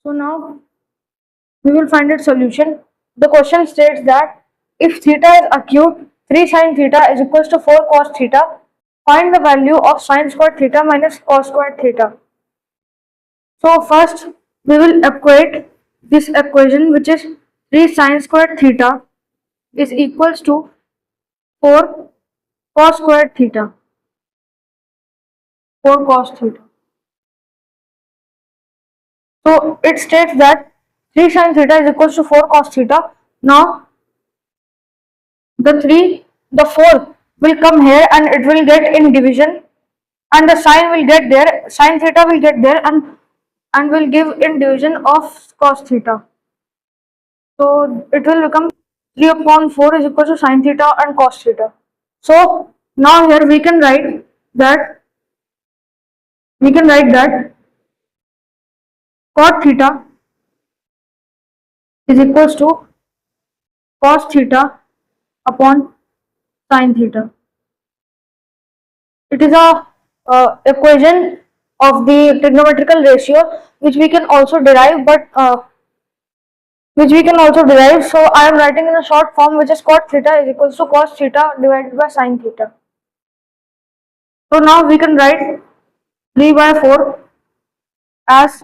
So now we will find its solution. The question states that if theta is acute, 3 sine theta is equals to 4 cos theta. Find the value of sine squared theta minus cos squared theta. So first we will equate this equation, which is 3 sine squared theta is equals to 4 cos squared theta. 4 cos theta. So it states that 3 sine theta is equals to 4 cos theta. Now the 4 will come here and it will get in division, and the sine will get there, sine theta will get there, and will give in division of cos theta. So it will become 3 upon 4 is equal to sine theta and cos theta. So now here we can write that cot theta is equals to cos theta upon sine theta. It is a equation of the trigonometrical ratio which we can also derive, So I am writing in a short form, which is cot theta is equals to cos theta divided by sine theta. So now we can write 3 by 4 as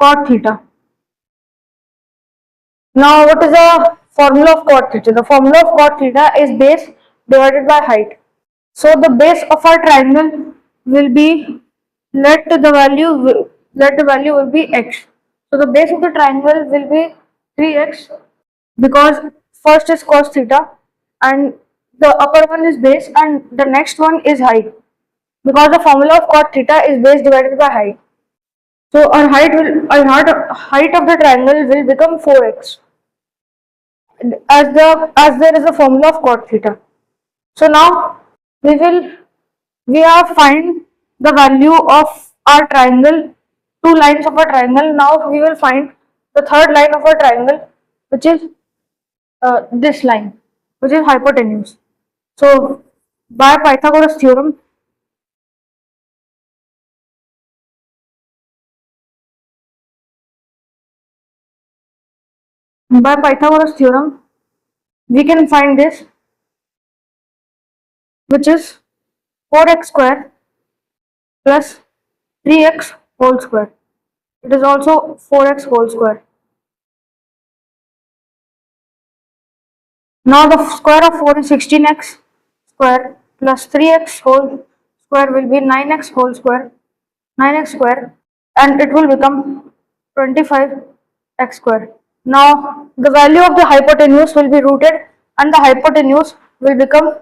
cot theta. Now what is the formula of cot theta? The formula of cot theta is base divided by height. So the base of our triangle will be, let the value will be x. So the base of the triangle will be 3x, because first is cos theta and the upper one is base and the next one is height, because the formula of cot theta is base divided by height. So our height of the triangle will become 4x, as there is a formula of cot theta. So now we will we have find the value of our triangle, two lines of a triangle. Now we will find the third line of a triangle, which is this line, which is hypotenuse. So by Pythagoras theorem, we can find this, which is 4x square plus 3x whole square. It is also 4x whole square. Now the square of 4 is 16x square plus 3x whole square will be 9x whole square, 9x square, and it will become 25x square. Now the value of the hypotenuse will be rooted and the hypotenuse will become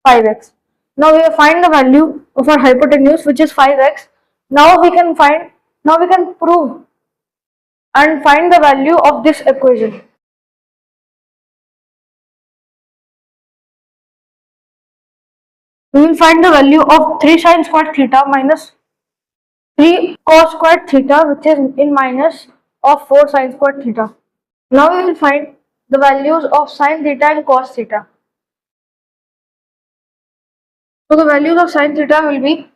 5x. Now we have find the value of our hypotenuse, which is 5x. Now we can prove and find the value of this equation. We will find the value of 3 sine squared theta minus 3 cos squared theta, which is in minus of 4 sine squared theta. Now we will find the values of sine theta and cos theta. So the values of sine theta will be,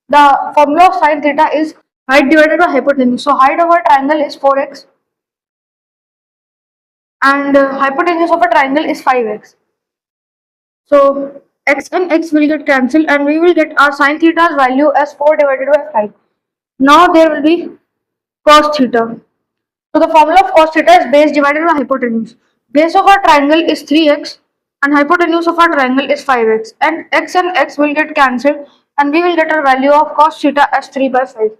the formula of sine theta is height divided by hypotenuse. So height of a triangle is 4x and hypotenuse of a triangle is 5x. So x and x will get cancelled and we will get our sine theta's value as 4 divided by 5. Now there will be cos theta. So the formula of cos theta is base divided by hypotenuse. Base of our triangle is 3x and hypotenuse of our triangle is 5x, and x will get cancelled and we will get our value of cos theta as 3 by 5.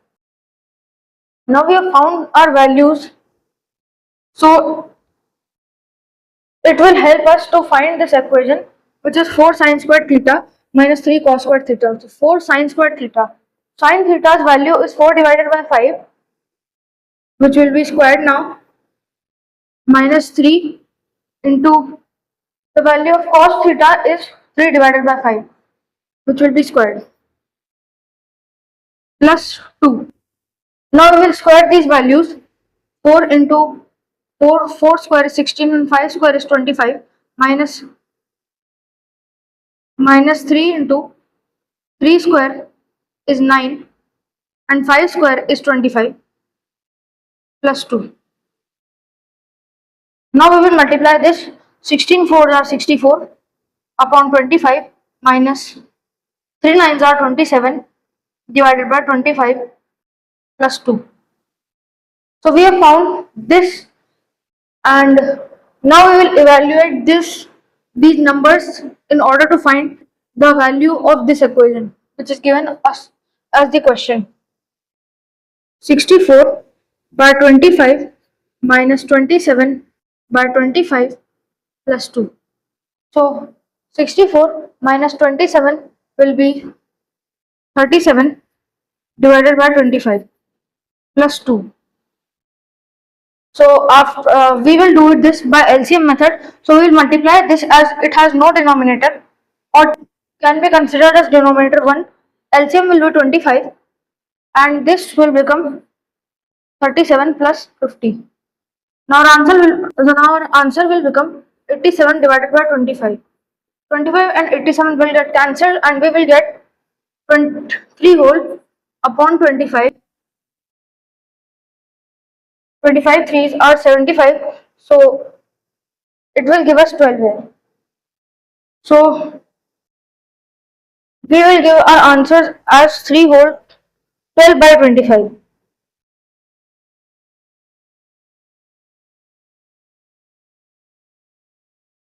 Now we have found our values, so it will help us to find this equation, which is 4 sine squared theta minus 3 cos squared theta. So 4 sine squared theta. Sine theta's value is 4 divided by 5, which will be squared now, minus 3 into the value of cos theta is 3 divided by 5, which will be squared, plus 2. Now we will square these values. 4 into 4 square is 16 and 5 square is 25, minus 3 into 3 square is 9 and 5 square is 25. plus 2. Now we will multiply this. 16 fours are 64 upon 25 minus 3 nines are 27 divided by 25 plus 2. So we have found this, and now we will evaluate these numbers in order to find the value of this equation which is given us as the question. 64 by 25 minus 27 by 25 plus 2. So 64 minus 27 will be 37 divided by 25 plus 2. So after we will do this by LCM method. So we will multiply this as it has no denominator or can be considered as denominator 1. LCM will be 25 and this will become 37 plus 50. Now our answer will become 87 divided by 25. 25 and 87 will get cancelled and we will get 3 whole upon 25. 25 threes are 75, so it will give us 12 here. So we will give our answers as 3 whole 12 by 25.